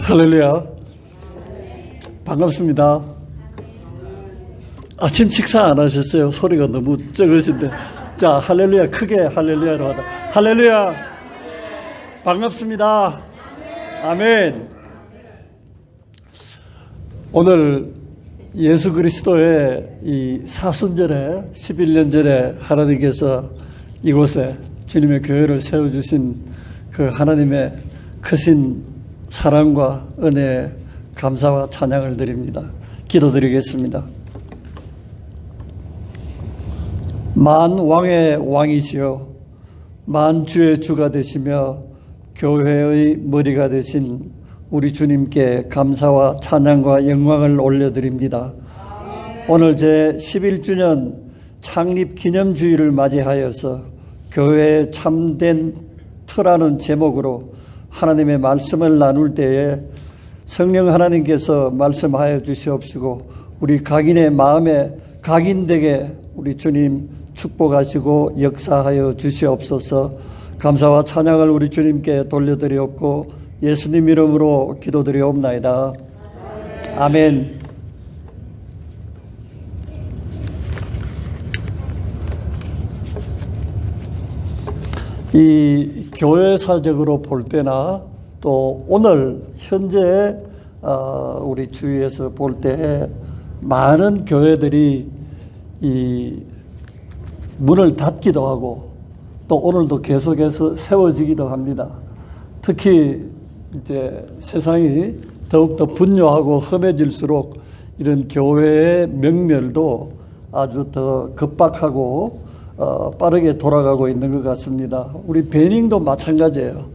할렐루야. 반갑습니다. 아침 식사 안 하셨어요? 소리가 너무 적으신데. 자, 할렐루야. 크게 할렐루야로 하다. 할렐루야. 반갑습니다. 아멘. 오늘 예수 그리스도의 이 사순절에 11년 전에 하나님께서 이곳에 주님의 교회를 세워주신 그 하나님의 크신 사랑과 은혜에 감사와 찬양을 드립니다. 기도드리겠습니다. 만왕의 왕이시여 만주의 주가 되시며 교회의 머리가 되신 우리 주님께 감사와 찬양과 영광을 올려드립니다. 오늘 제 11주년 창립 기념주의를 맞이하여서 교회의 참된 터라는 제목으로 하나님의 말씀을 나눌 때에 성령 하나님께서 말씀하여 주시옵시고 우리 각인의 마음에 각인되게 우리 주님 축복하시고 역사하여 주시옵소서. 감사와 찬양을 우리 주님께 돌려드리옵고 예수님 이름으로 기도드리옵나이다. 아멘. 이 교회사적으로 볼 때나 또 오늘 현재 우리 주위에서 볼 때 많은 교회들이 이 문을 닫기도 하고 또 오늘도 계속해서 세워지기도 합니다. 특히 이제 세상이 더욱더 분요하고 험해질수록 이런 교회의 명멸도 아주 더 급박하고 빠르게 돌아가고 있는 것 같습니다. 우리 베닝도 마찬가지예요.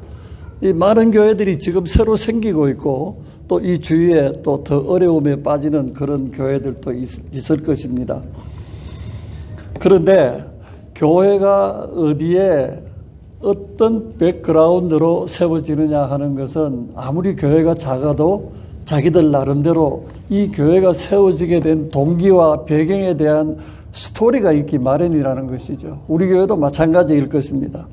이 많은 교회들이 지금 새로 생기고 있고 또 이 주위에 또 더 어려움에 빠지는 그런 교회들도 있을 것입니다. 그런데 교회가 어디에 어떤 백그라운드로 세워지느냐 하는 것은 아무리 교회가 작아도 자기들 나름대로 이 교회가 세워지게 된 동기와 배경에 대한 스토리가 있기 마련이라는 것이죠. 우리 교회도 마찬가지일 것입니다.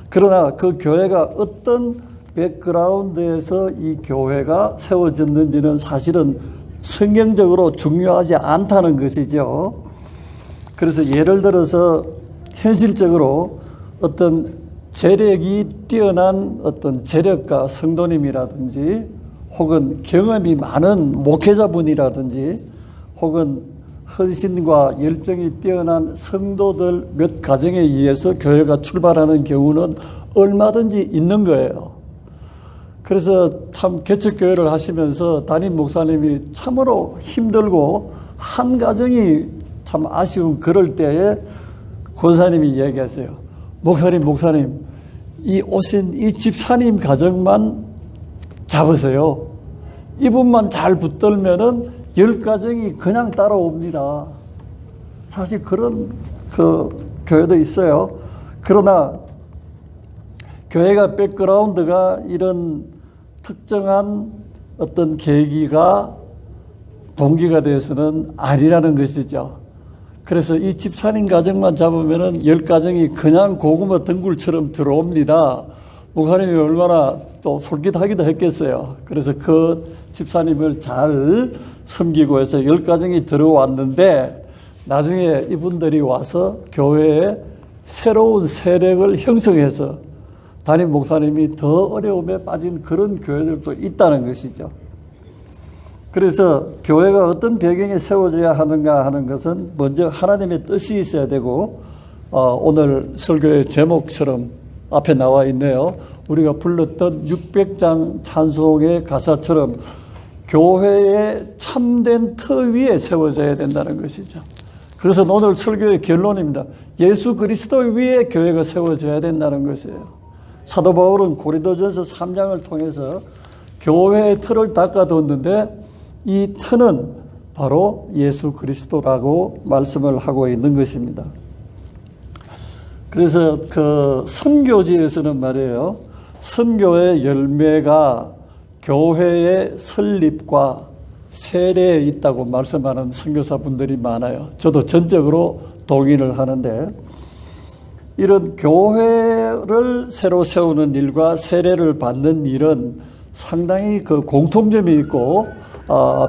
그러나 그 교회가 어떤 백그라운드에서 이 교회가 세워졌는지는 사실은 성경적으로 중요하지 않다는 것이죠. 그래서 예를 들어서 현실적으로 어떤 재력이 뛰어난 어떤 재력가 성도님이라든지 혹은 경험이 많은 목회자분이라든지 혹은 헌신과 열정이 뛰어난 성도들 몇 가정에 의해서 교회가 출발하는 경우는 얼마든지 있는 거예요. 그래서 참 개척교회를 하시면서 담임 목사님이 참으로 힘들고 한 가정이 참 아쉬운 그럴 때에 권사님이 얘기하세요. 목사님 이 오신 이 집사님 가정만 잡으세요. 이분만 잘 붙들면은 10가정이 그냥 따라옵니다. 사실 그런 교회도 있어요. 그러나 교회가 백그라운드가 이런 특정한 어떤 계기가 동기가 돼서는 아니라는 것이죠. 그래서 이 집사님 가정만 잡으면은 10가정이 그냥 고구마 덩굴처럼 들어옵니다. 목사님이 얼마나 또 솔깃하기도 했겠어요. 그래서 그 집사님을 잘 섬기고 해서 10가정이 들어왔는데 나중에 이분들이 와서 교회에 새로운 세력을 형성해서 담임 목사님이 더 어려움에 빠진 그런 교회들도 있다는 것이죠. 그래서 교회가 어떤 배경에 세워져야 하는가 하는 것은 먼저 하나님의 뜻이 있어야 되고 오늘 설교의 제목처럼 앞에 나와 있네요. 우리가 불렀던 600장 찬송의 가사처럼 교회의 참된 터 위에 세워져야 된다는 것이죠. 그래서 오늘 설교의 결론입니다. 예수 그리스도 위에 교회가 세워져야 된다는 것이에요. 사도 바울은 고린도전서 3장을 통해서 교회의 틀을 닦아뒀는데 이 틀은 바로 예수 그리스도라고 말씀을 하고 있는 것입니다. 그래서 그 선교지에서는 말이에요. 선교의 열매가 교회의 설립과 세례에 있다고 말씀하는 선교사분들이 많아요. 저도 전적으로 동의를 하는데 이런 교회를 새로 세우는 일과 세례를 받는 일은 상당히 그 공통점이 있고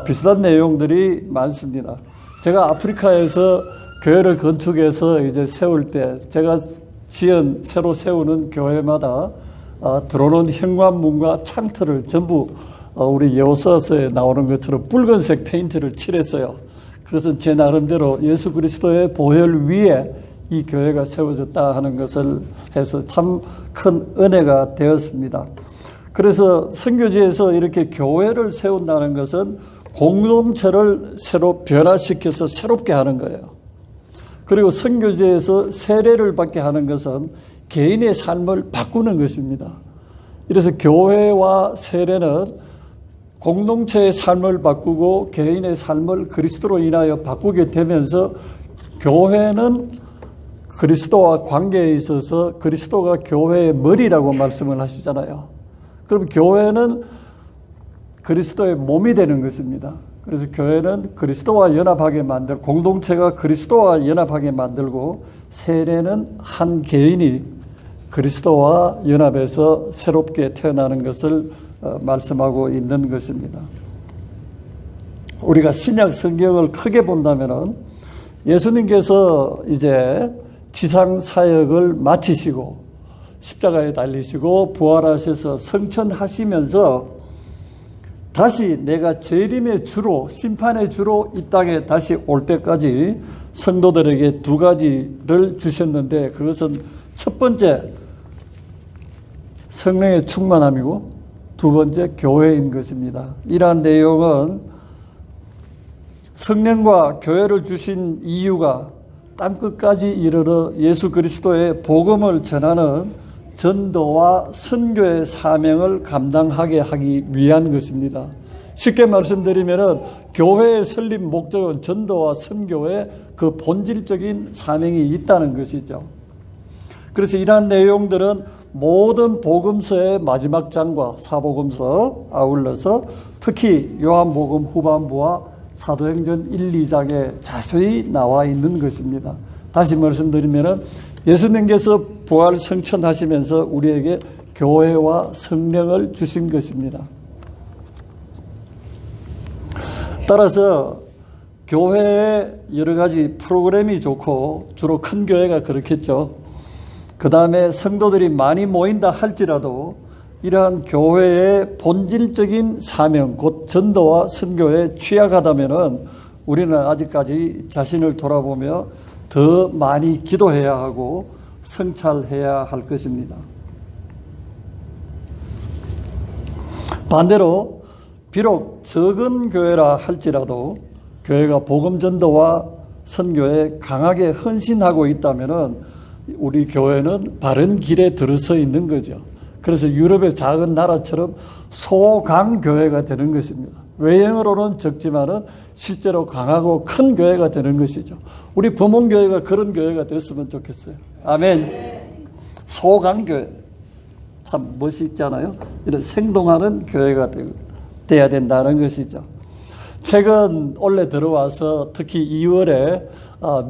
비슷한 내용들이 많습니다. 제가 아프리카에서 교회를 건축해서 이제 세울 때 제가 새로 세우는 교회마다 들어오는 현관문과 창틀을 전부 우리 여호수아서에 나오는 것처럼 붉은색 페인트를 칠했어요. 그것은 제 나름대로 예수 그리스도의 보혈 위에 이 교회가 세워졌다 하는 것을 해서 참 큰 은혜가 되었습니다. 그래서 선교지에서 이렇게 교회를 세운다는 것은 공동체를 새로 변화시켜서 새롭게 하는 거예요. 그리고 선교지에서 세례를 받게 하는 것은 개인의 삶을 바꾸는 것입니다. 그래서 교회와 세례는 공동체의 삶을 바꾸고 개인의 삶을 그리스도로 인하여 바꾸게 되면서 교회는 그리스도와 관계에 있어서 그리스도가 교회의 머리라고 말씀을 하시잖아요. 그럼 교회는 그리스도의 몸이 되는 것입니다. 그래서 교회는 그리스도와 연합하게 만들고 공동체가 그리스도와 연합하게 만들고 세례는 한 개인이 그리스도와 연합해서 새롭게 태어나는 것을 말씀하고 있는 것입니다. 우리가 신약 성경을 크게 본다면은 예수님께서 이제 지상 사역을 마치시고 십자가에 달리시고 부활하셔서 성천하시면서 다시 내가 재림의 주로 심판의 주로 이 땅에 다시 올 때까지 성도들에게 두 가지를 주셨는데 그것은 첫 번째 성령의 충만함이고 두 번째 교회인 것입니다. 이러한 내용은 성령과 교회를 주신 이유가 땅끝까지 이르러 예수 그리스도의 복음을 전하는 전도와 선교의 사명을 감당하게 하기 위한 것입니다. 쉽게 말씀드리면 교회의 설립 목적은 전도와 선교의 그 본질적인 사명이 있다는 것이죠. 그래서 이러한 내용들은 모든 복음서의 마지막 장과 사복음서 아울러서 특히 요한복음 후반부와 사도행전 1, 2장에 자세히 나와 있는 것입니다. 다시 말씀드리면 예수님께서 부활 성천하시면서 우리에게 교회와 성령을 주신 것입니다. 따라서 교회에 여러 가지 프로그램이 좋고 주로 큰 교회가 그렇겠죠. 그 다음에 성도들이 많이 모인다 할지라도 이러한 교회의 본질적인 사명, 곧 전도와 선교에 취약하다면 우리는 아직까지 자신을 돌아보며 더 많이 기도해야 하고 성찰해야 할 것입니다. 반대로 비록 적은 교회라 할지라도 교회가 복음 전도와 선교에 강하게 헌신하고 있다면 우리 교회는 바른 길에 들어서 있는 거죠. 그래서 유럽의 작은 나라처럼 소강교회가 되는 것입니다. 외형으로는 적지만은 실제로 강하고 큰 교회가 되는 것이죠. 우리 범원교회가 그런 교회가 됐으면 좋겠어요. 아멘. 소강교회. 참 멋있잖아요. 이런 생동하는 교회가 돼야 된다는 것이죠. 최근 올해 들어와서 특히 2월에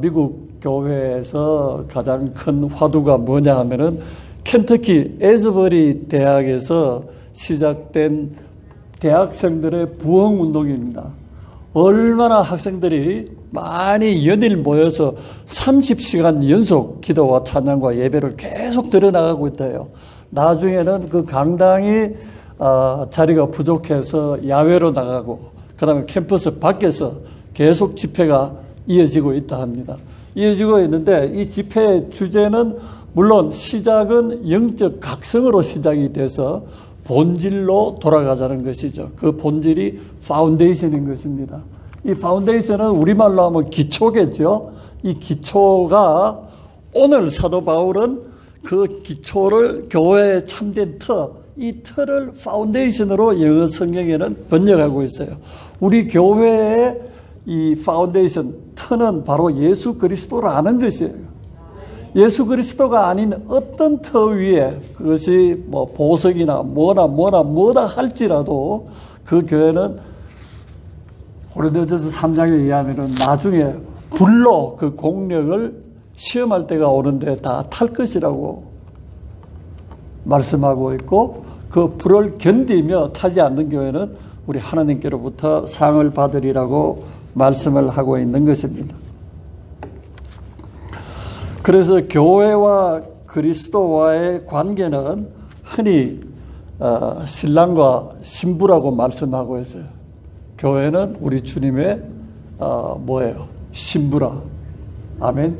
미국 교회에서 가장 큰 화두가 뭐냐 하면은 켄터키 에즈버리 대학에서 시작된 대학생들의 부흥운동입니다. 얼마나 학생들이 많이 연일 모여서 30시간 연속 기도와 찬양과 예배를 계속 드려나가고 있대요. 나중에는 그 강당이 자리가 부족해서 야외로 나가고 그 다음에 캠퍼스 밖에서 계속 집회가 이어지고 있다 합니다. 이어지고 있는데 이 집회의 주제는 물론 시작은 영적 각성으로 시작이 돼서 본질로 돌아가자는 것이죠. 그 본질이 파운데이션인 것입니다. 이 파운데이션은 우리말로 하면 기초겠죠. 이 기초가 오늘 사도 바울은 그 기초를 교회의 참된 이 틀을 파운데이션으로 영어 성경에는 번역하고 있어요. 우리 교회의 이 파운데이션, 터는 바로 예수 그리스도라는 것이에요. 예수 그리스도가 아닌 어떤 터 위에 그것이 뭐 보석이나 뭐다 할지라도 그 교회는 고린도전서 3장에 의하면 나중에 불로 그 공력을 시험할 때가 오는데 다 탈 것이라고 말씀하고 있고 그 불을 견디며 타지 않는 교회는 우리 하나님께로부터 상을 받으리라고 말씀을 하고 있는 것입니다. 그래서 교회와 그리스도와의 관계는 흔히 신랑과 신부라고 말씀하고 있어요. 교회는 우리 주님의 뭐예요? 신부라. 아멘.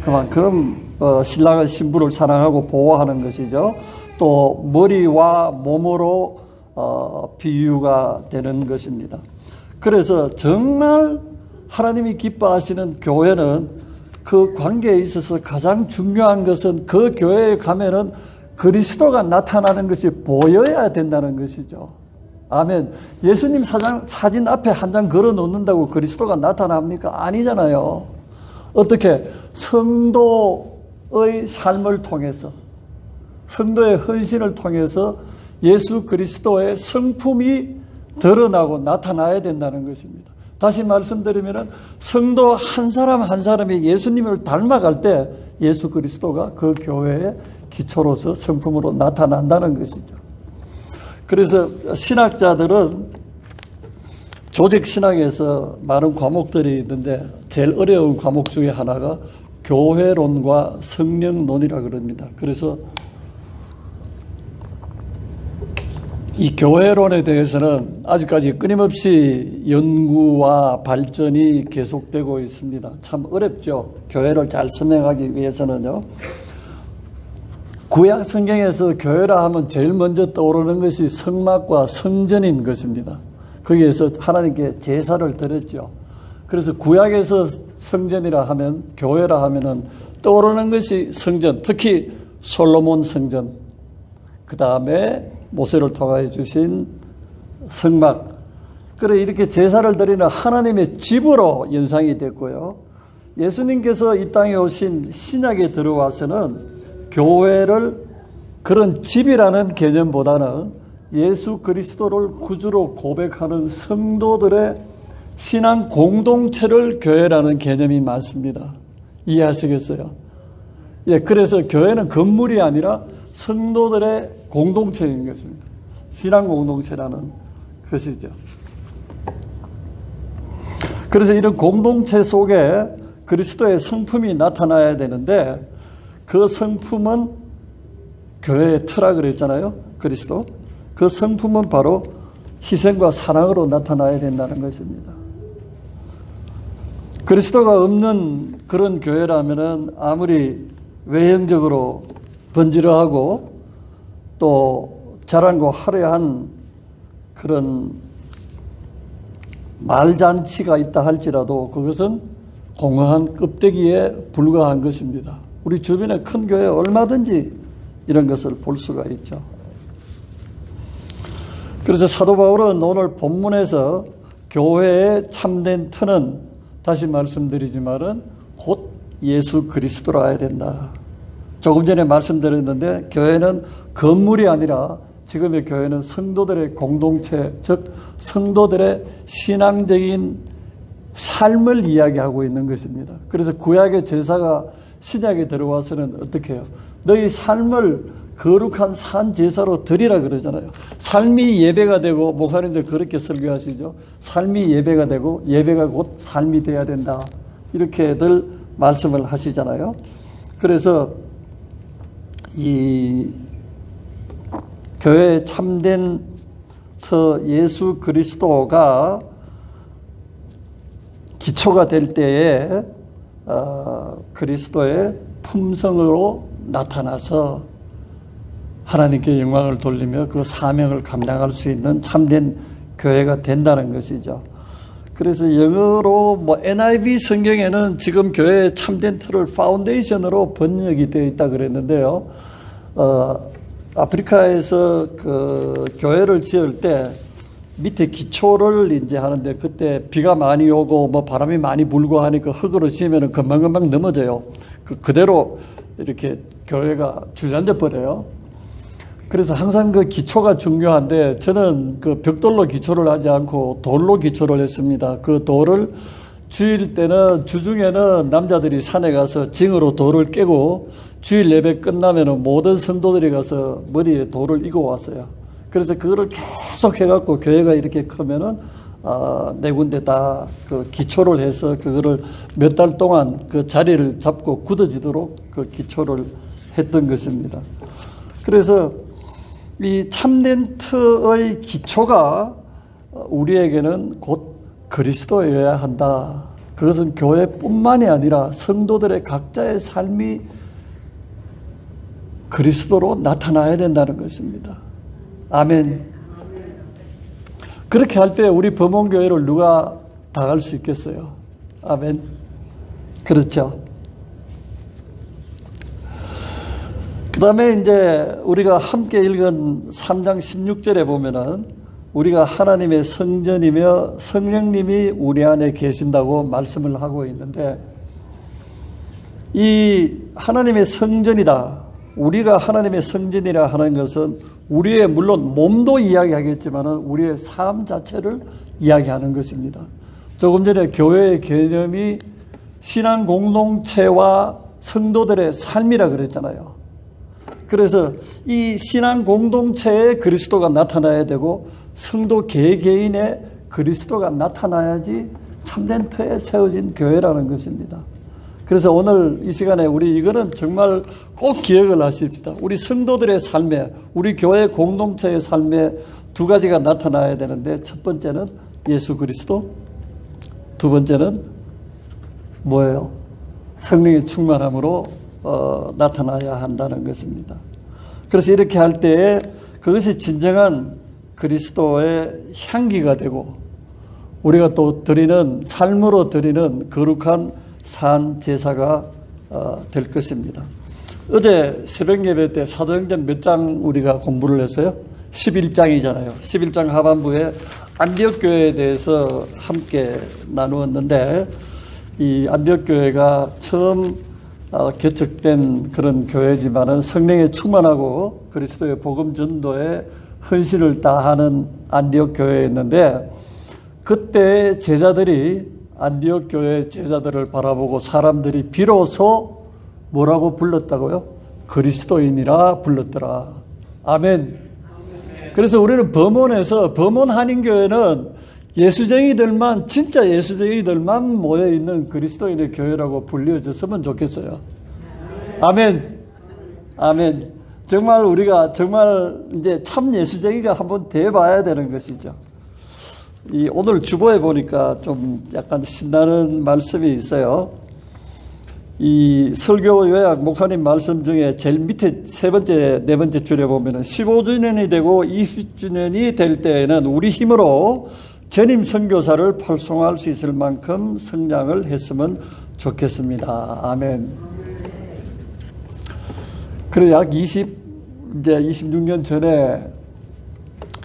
그만큼 신랑은 신부를 사랑하고 보호하는 것이죠. 또 머리와 몸으로 비유가 되는 것입니다. 그래서 정말 하나님이 기뻐하시는 교회는 그 관계에 있어서 가장 중요한 것은 그 교회에 가면은 그리스도가 나타나는 것이 보여야 된다는 것이죠. 아멘. 예수님 사진 앞에 한 장 걸어 놓는다고 그리스도가 나타납니까? 아니잖아요. 어떻게? 성도의 삶을 통해서, 성도의 헌신을 통해서 예수 그리스도의 성품이 드러나고 나타나야 된다는 것입니다. 다시 말씀드리면 성도 한 사람 한 사람이 예수님을 닮아갈 때 예수 그리스도가 그 교회의 기초로서 성품으로 나타난다는 것이죠. 그래서 신학자들은 조직신학에서 많은 과목들이 있는데 제일 어려운 과목 중에 하나가 교회론과 성령론이라 그럽니다. 그래서 이 교회론에 대해서는 아직까지 끊임없이 연구와 발전이 계속되고 있습니다. 참 어렵죠. 교회를 잘 설명하기 위해서는요. 구약 성경에서 교회라 하면 제일 먼저 떠오르는 것이 성막과 성전인 것입니다. 거기에서 하나님께 제사를 드렸죠. 그래서 구약에서 성전이라 하면, 교회라 하면은 떠오르는 것이 성전, 특히 솔로몬 성전, 그 다음에 모세를 통하여 주신 성막. 그래 이렇게 제사를 드리는 하나님의 집으로 연상이 됐고요. 예수님께서 이 땅에 오신 신약에 들어와서는 교회를 그런 집이라는 개념보다는 예수 그리스도를 구주로 고백하는 성도들의 신앙 공동체를 교회라는 개념이 많습니다. 이해하시겠어요? 예, 그래서 교회는 건물이 아니라 성도들의 공동체인 것입니다. 신앙 공동체라는 것이죠. 그래서 이런 공동체 속에 그리스도의 성품이 나타나야 되는데 그 성품은 교회의 터라 그랬잖아요. 그리스도. 그 성품은 바로 희생과 사랑으로 나타나야 된다는 것입니다. 그리스도가 없는 그런 교회라면은 아무리 외형적으로 번지르하고 또 자랑과 화려한 그런 말잔치가 있다 할지라도 그것은 공허한 껍데기에 불과한 것입니다. 우리 주변의 큰 교회 얼마든지 이런 것을 볼 수가 있죠. 그래서 사도 바울은 오늘 본문에서 교회의 참된 터는 다시 말씀드리지만은 곧 예수 그리스도로 해야 된다. 조금 전에 말씀드렸는데 교회는 건물이 아니라 지금의 교회는 성도들의 공동체, 즉 성도들의 신앙적인 삶을 이야기하고 있는 것입니다. 그래서 구약의 제사가 신약에 들어와서는 어떻게 해요? 너희 삶을 거룩한 산 제사로 드리라 그러잖아요. 삶이 예배가 되고, 목사님들 그렇게 설교하시죠. 삶이 예배가 되고 예배가 곧 삶이 돼야 된다. 이렇게들 말씀을 하시잖아요. 그래서 이 교회의 참된 터 예수 그리스도가 기초가 될 때에 그리스도의 품성으로 나타나서 하나님께 영광을 돌리며 그 사명을 감당할 수 있는 참된 교회가 된다는 것이죠. 그래서 영어로 NIV 성경에는 지금 교회의 참된 틀을 파운데이션으로 번역이 되어 있다 그랬는데요. 아프리카에서 그 교회를 지을 때 밑에 기초를 이제 하는데 그때 비가 많이 오고 바람이 많이 불고 하니까 흙으로 지으면 금방금방 넘어져요. 그대로 이렇게 교회가 주저앉아 버려요. 그래서 항상 그 기초가 중요한데 저는 그 벽돌로 기초를 하지 않고 돌로 기초를 했습니다. 그 돌을 주일 때는, 주중에는 남자들이 산에 가서 징으로 돌을 깨고 주일 예배 끝나면은 모든 성도들이 가서 머리에 돌을 이고 왔어요. 그래서 그거를 계속 해갖고 교회가 이렇게 크면은, 네 군데 다 그 기초를 해서 그거를 몇 달 동안 그 자리를 잡고 굳어지도록 그 기초를 했던 것입니다. 그래서 이 참렌트의 기초가 우리에게는 곧 그리스도여야 한다. 그것은 교회뿐만이 아니라 성도들의 각자의 삶이 그리스도로 나타나야 된다는 것입니다. 아멘. 그렇게 할 때 우리 범원교회를 누가 당할 수 있겠어요? 아멘. 그렇죠. 그 다음에 이제 우리가 함께 읽은 3장 16절에 보면은 우리가 하나님의 성전이며 성령님이 우리 안에 계신다고 말씀을 하고 있는데, 이 하나님의 성전이다, 우리가 하나님의 성전이라 하는 것은 우리의 물론 몸도 이야기하겠지만 우리의 삶 자체를 이야기하는 것입니다. 조금 전에 교회의 개념이 신앙 공동체와 성도들의 삶이라 그랬잖아요. 그래서 이 신앙 공동체에 그리스도가 나타나야 되고 성도 개개인의 그리스도가 나타나야지 참된 터에 세워진 교회라는 것입니다. 그래서 오늘 이 시간에 우리 이거는 정말 꼭 기억을 하십시다. 우리 성도들의 삶에, 우리 교회 공동체의 삶에 두 가지가 나타나야 되는데, 첫 번째는 예수 그리스도, 두 번째는 뭐예요? 성령의 충만함으로 나타나야 한다는 것입니다. 그래서 이렇게 할 때에 그것이 진정한 그리스도의 향기가 되고 우리가 또 드리는, 삶으로 드리는 거룩한 산 제사가 될 것입니다. 어제 새벽 예배 때 사도행전 몇 장 우리가 공부를 했어요? 11장이잖아요. 11장 하반부에 안디옥 교회에 대해서 함께 나누었는데, 이 안디옥 교회가 처음 개척된 그런 교회지만은 성령에 충만하고 그리스도의 복음 전도에 헌신을 다하는 안디옥 교회였는데, 그때 제자들이 안디옥 교회 제자들을 바라보고 사람들이 비로소 뭐라고 불렀다고요? 그리스도인이라 불렀더라. 아멘. 그래서 우리는 범원에서, 범원 한인교회는 예수쟁이들만, 진짜 예수쟁이들만 모여있는 그리스도인의 교회라고 불려졌으면 좋겠어요. 아멘. 아멘. 정말 우리가 정말 이제 참 예수쟁이가 한번 돼봐야 되는 것이죠. 이 오늘 주보에 보니까 좀 약간 신나는 말씀이 있어요. 이 설교 요약 목사님 말씀 중에 제일 밑에 세 번째, 네 번째 줄에 보면은 15주년이 되고 20주년이 될 때에는 우리 힘으로 전임 선교사를 활성화할 수 있을 만큼 성장을 했으면 좋겠습니다. 아멘. 그래 약 26년 전에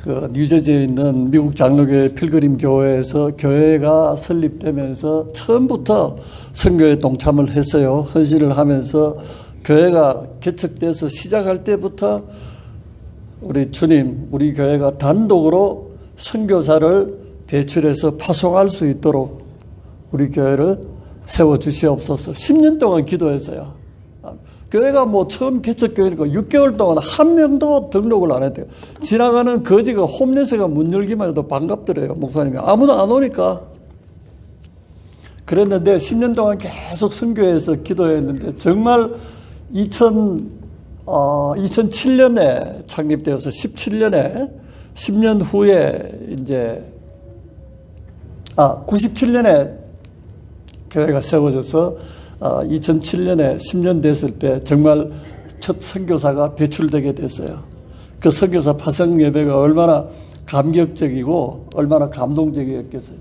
그 뉴저지에 있는 미국 장로교회 필그림 교회에서 교회가 설립되면서 처음부터 선교에 동참을 했어요. 헌신을 하면서 교회가 개척돼서 시작할 때부터 우리 주님, 우리 교회가 단독으로 선교사를 배출해서 파송할 수 있도록 우리 교회를 세워주시옵소서. 10년 동안 기도했어요. 교회가 뭐 처음 개척교회니까 6개월 동안 한 명도 등록을 안 했대요. 지나가는 거지가, 홈레스가 문 열기만 해도 반갑더래요. 목사님이 아무도 안 오니까. 그랬는데 10년 동안 계속 선교해서 기도했는데 정말 2007년에 창립되어서 17년에 10년 후에 이제 97년에 교회가 세워져서 2007년에 10년 됐을 때 정말 첫 선교사가 배출되게 됐어요. 그 선교사 파송 예배가 얼마나 감격적이고 얼마나 감동적이었겠어요.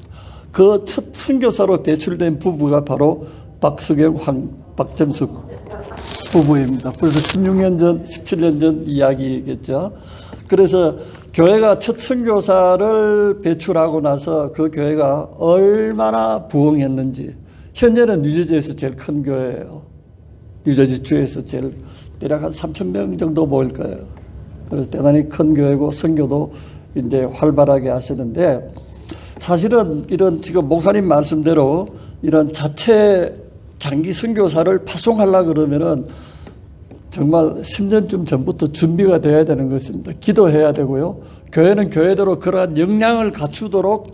그 첫 선교사로 배출된 부부가 바로 박수경, 박점숙 부부입니다. 그래서 16년 전, 17년 전 이야기겠죠. 그래서 교회가 첫 선교사를 배출하고 나서 그 교회가 얼마나 부흥했는지. 현재는 뉴저지에서 제일 큰 교회예요. 뉴저지 주에서 제일 대략 한 3,000명 정도 모일 거예요. 그래서 대단히 큰 교회고 선교도 이제 활발하게 하시는데, 사실은 이런 지금 목사님 말씀대로 이런 자체 장기 선교사를 파송하려고 그러면은 정말 10년쯤 전부터 준비가 돼야 되는 것입니다. 기도해야 되고요. 교회는 교회대로 그러한 역량을 갖추도록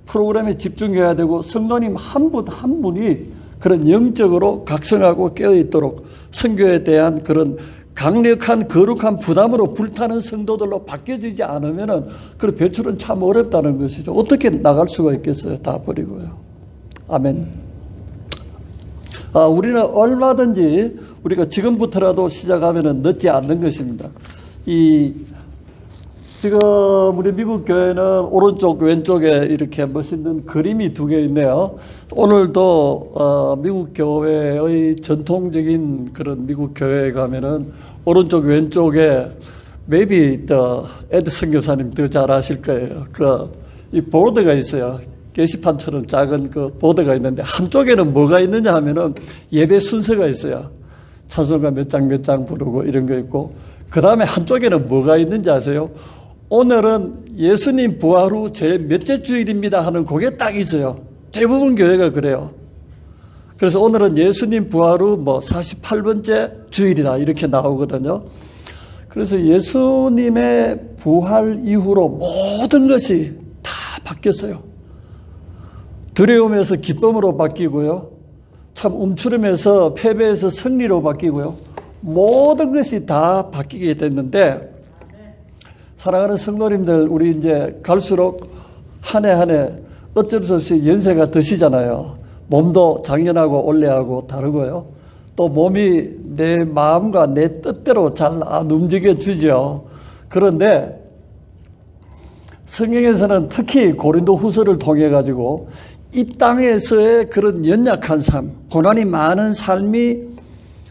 프로그램에 집중해야 되고 성도님 한 분 한 분이 그런 영적으로 각성하고 깨어있도록 선교에 대한 그런 강력한 거룩한 부담으로 불타는 성도들로 바뀌어지지 않으면은 그 배출은 참 어렵다는 것이죠. 어떻게 나갈 수가 있겠어요? 다 버리고요. 아멘. 우리는 얼마든지 우리가 지금부터라도 시작하면은 늦지 않는 것입니다. 지금 우리 미국 교회는 오른쪽 왼쪽에 이렇게 멋있는 그림이 2개 있네요. 오늘도 미국 교회의 전통적인 그런 미국 교회에 가면은 오른쪽 왼쪽에 maybe 에드 선교사님 더 잘 아실 거예요. 이 보드가 있어요. 게시판처럼 작은 그 보드가 있는데 한쪽에는 뭐가 있느냐 하면은 예배 순서가 있어요. 찬송가 몇 장 부르고 이런 거 있고, 그 다음에 한쪽에는 뭐가 있는지 아세요? 오늘은 예수님 부활 후 제 몇째 주일입니다 하는 그게 딱 있어요. 대부분 교회가 그래요. 그래서 오늘은 예수님 부활 후 48번째 주일이다 이렇게 나오거든요. 그래서 예수님의 부활 이후로 모든 것이 다 바뀌었어요. 두려움에서 기쁨으로 바뀌고요. 참 움츠림에서 패배에서 승리로 바뀌고요. 모든 것이 다 바뀌게 됐는데, 사랑하는 성도님들, 우리 이제 갈수록 한 해 한 해 어쩔 수 없이 연세가 드시잖아요. 몸도 작년하고 올해하고 다르고요. 또 몸이 내 마음과 내 뜻대로 잘 안 움직여주죠. 그런데 성경에서는 특히 고린도 후서를 통해 가지고 이 땅에서의 그런 연약한 삶, 고난이 많은 삶이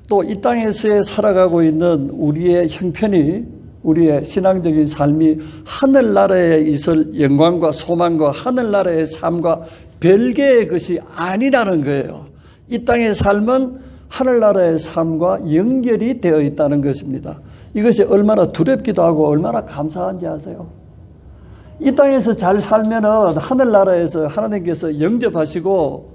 또 이 땅에서의 살아가고 있는 우리의 형편이, 우리의 신앙적인 삶이 하늘나라에 있을 영광과 소망과 하늘나라의 삶과 별개의 것이 아니라는 거예요. 이 땅의 삶은 하늘나라의 삶과 연결이 되어 있다는 것입니다. 이것이 얼마나 두렵기도 하고 얼마나 감사한지 아세요? 이 땅에서 잘 살면은 하늘나라에서 하나님께서 영접하시고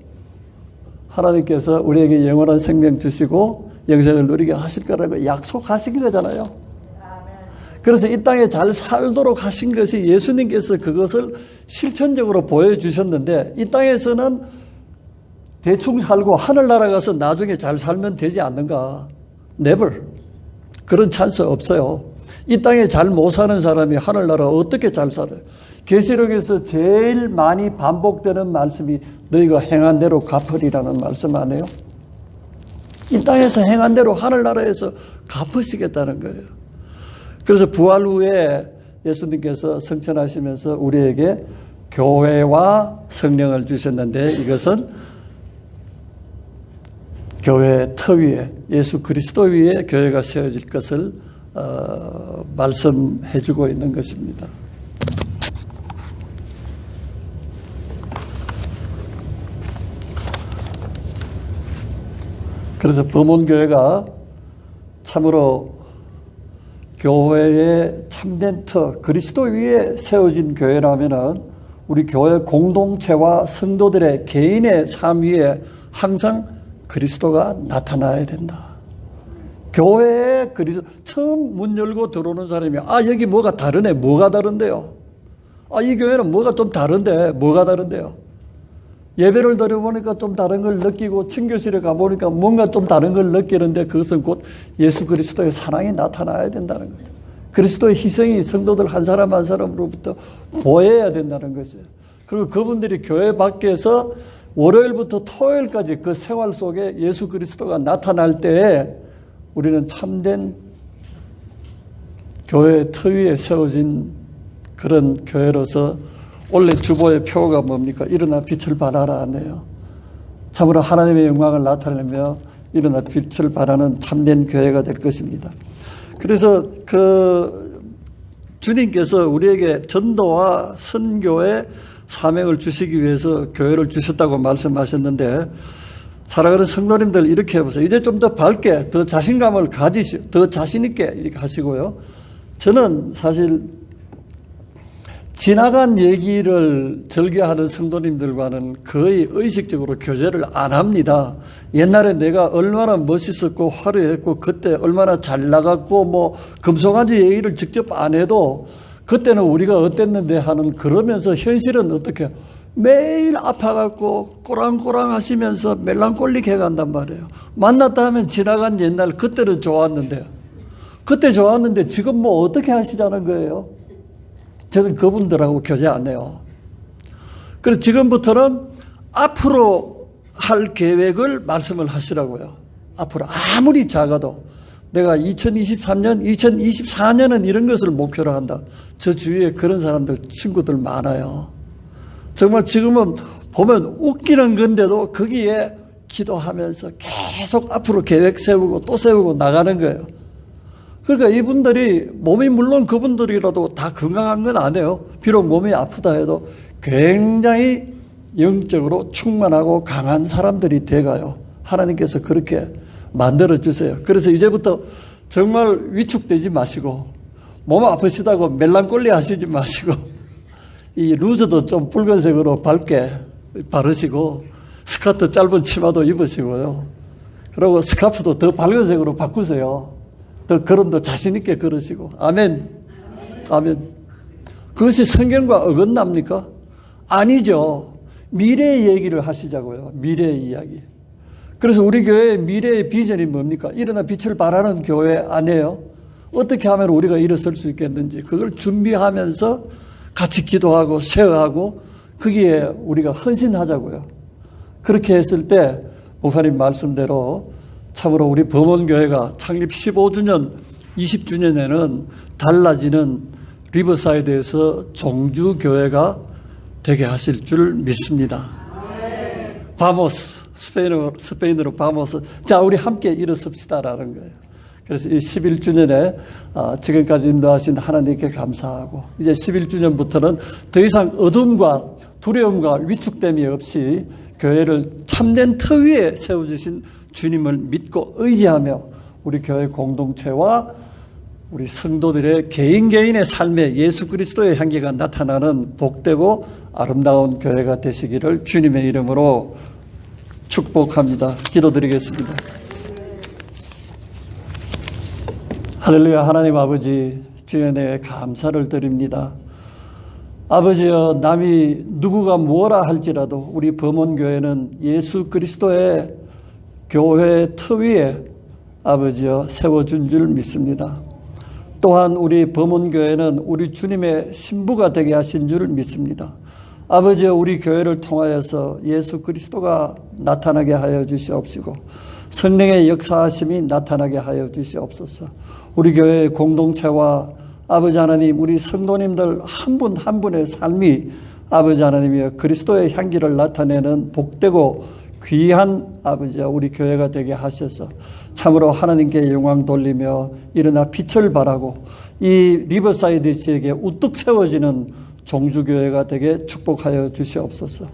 하나님께서 우리에게 영원한 생명 주시고 영생을 누리게 하실 거라고 약속하신 거잖아요. 그래서 이 땅에 잘 살도록 하신 것이 예수님께서 그것을 실천적으로 보여주셨는데, 이 땅에서는 대충 살고 하늘나라 가서 나중에 잘 살면 되지 않는가? Never. 그런 찬스 없어요. 이 땅에 잘 못 사는 사람이 하늘나라 어떻게 잘 살아요? 계시록에서 제일 많이 반복되는 말씀이 너희가 행한 대로 갚으리라는 말씀 아니에요? 이 땅에서 행한 대로 하늘나라에서 갚으시겠다는 거예요. 그래서 부활 후에 예수님께서 성천하시면서 우리에게 교회와 성령을 주셨는데, 이것은 교회 터 위에, 예수 그리스도 위에 교회가 세워질 것을 말씀해 주고 있는 것입니다. 그래서 범원교회가 참으로 교회의 참된 터, 그리스도 위에 세워진 교회라면은 우리 교회 공동체와 성도들의 개인의 삶 위에 항상 그리스도가 나타나야 된다. 교회에 처음 문 열고 들어오는 사람이 여기 뭐가 다르네. 뭐가 다른데요? 이 교회는 뭐가 좀 다른데 뭐가 다른데요? 예배를 드려보니까 좀 다른 걸 느끼고 친교실에 가보니까 뭔가 좀 다른 걸 느끼는데, 그것은 곧 예수 그리스도의 사랑이 나타나야 된다는 거죠. 그리스도의 희생이 성도들 한 사람 한 사람으로부터 보여야 된다는 거죠. 그리고 그분들이 교회 밖에서 월요일부터 토요일까지 그 생활 속에 예수 그리스도가 나타날 때에 우리는 참된 교회 터 위에 세워진 그런 교회로서, 원래 주보의 표가 뭡니까? 일어나 빛을 발하라 하네요. 참으로 하나님의 영광을 나타내며 일어나 빛을 발하는 참된 교회가 될 것입니다. 그래서 주님께서 우리에게 전도와 선교의 사명을 주시기 위해서 교회를 주셨다고 말씀하셨는데, 사랑하는 성도님들 이렇게 해보세요. 이제 좀 더 밝게, 더 자신감을 더 자신 있게 이렇게 하시고요. 저는 사실 지나간 얘기를 즐겨하는 성도님들과는 거의 의식적으로 교제를 안 합니다. 옛날에 내가 얼마나 멋있었고 화려했고 그때 얼마나 잘 나갔고 뭐 금송아지 얘기를 직접 안 해도 그때는 우리가 어땠는데 하는, 그러면서 현실은 어떻게 매일 아파갖고 꼬랑꼬랑 하시면서 멜랑콜릭 해간단 말이에요. 만났다 하면 지나간 옛날 그때는 좋았는데, 그때 좋았는데 지금 뭐 어떻게 하시자는 거예요? 저는 그분들하고 교제 안 해요. 그래서 지금부터는 앞으로 할 계획을 말씀을 하시라고요. 앞으로 아무리 작아도 내가 2023년, 2024년은 이런 것을 목표로 한다. 저 주위에 그런 사람들, 친구들 많아요. 정말 지금은 보면 웃기는 건데도 거기에 기도하면서 계속 앞으로 계획 세우고 또 세우고 나가는 거예요. 그러니까 이분들이 몸이 물론 그분들이라도 다 건강한 건 아니에요. 비록 몸이 아프다 해도 굉장히 영적으로 충만하고 강한 사람들이 돼가요. 하나님께서 그렇게 만들어주세요. 그래서 이제부터 정말 위축되지 마시고 몸 아프시다고 멜랑꼴리 하시지 마시고 이 루즈도 좀 붉은색으로 밝게 바르시고 스커트 짧은 치마도 입으시고요. 그리고 스카프도 더 밝은 색으로 바꾸세요. 더 걸음도 자신 있게 걸으시고. 아멘. 아멘. 그것이 성경과 어긋납니까? 아니죠. 미래의 얘기를 하시자고요. 미래의 이야기. 그래서 우리 교회의 미래의 비전이 뭡니까? 일어나 빛을 발하는 교회 아니에요? 어떻게 하면 우리가 일어설 수 있겠는지 그걸 준비하면서 같이 기도하고 쉐어하고 거기에 우리가 헌신하자고요. 그렇게 했을 때 목사님 말씀대로 참으로 우리 범원교회가 창립 15주년, 20주년에는 달라지는 리버사이드에서 종주교회가 되게 하실 줄 믿습니다. 바모스, 스페인어로 바모스. 자, 우리 함께 일어섭시다라는 거예요. 그래서 이 11주년에 지금까지 인도하신 하나님께 감사하고, 이제 11주년부터는 더 이상 어둠과 두려움과 위축됨이 없이 교회를 참된 터 위에 세워주신 주님을 믿고 의지하며 우리 교회 공동체와 우리 성도들의 개인의 삶에 예수 그리스도의 향기가 나타나는 복되고 아름다운 교회가 되시기를 주님의 이름으로 축복합니다. 기도드리겠습니다. 할렐루야. 하나님 아버지, 주의 은혜에 감사를 드립니다. 아버지여, 남이 누구가 무엇라 할지라도 우리 범원교회는 예수 그리스도의 교회 터 위에 아버지여 세워준 줄 믿습니다. 또한 우리 범원교회는 우리 주님의 신부가 되게 하신 줄 믿습니다. 아버지여, 우리 교회를 통하여서 예수 그리스도가 나타나게 하여 주시옵시고 성령의 역사하심이 나타나게 하여 주시옵소서. 우리 교회의 공동체와 아버지 하나님, 우리 성도님들 한 분 한 분의 삶이 아버지 하나님이여 그리스도의 향기를 나타내는 복되고 귀한 아버지와 우리 교회가 되게 하셔서 참으로 하나님께 영광 돌리며 일어나 빛을 발하고 이 리버사이드 지역에 우뚝 세워지는 종주교회가 되게 축복하여 주시옵소서.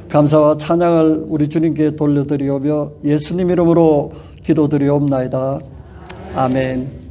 감사와 찬양을 우리 주님께 돌려드리오며 예수님 이름으로 기도드리옵나이다. 아멘.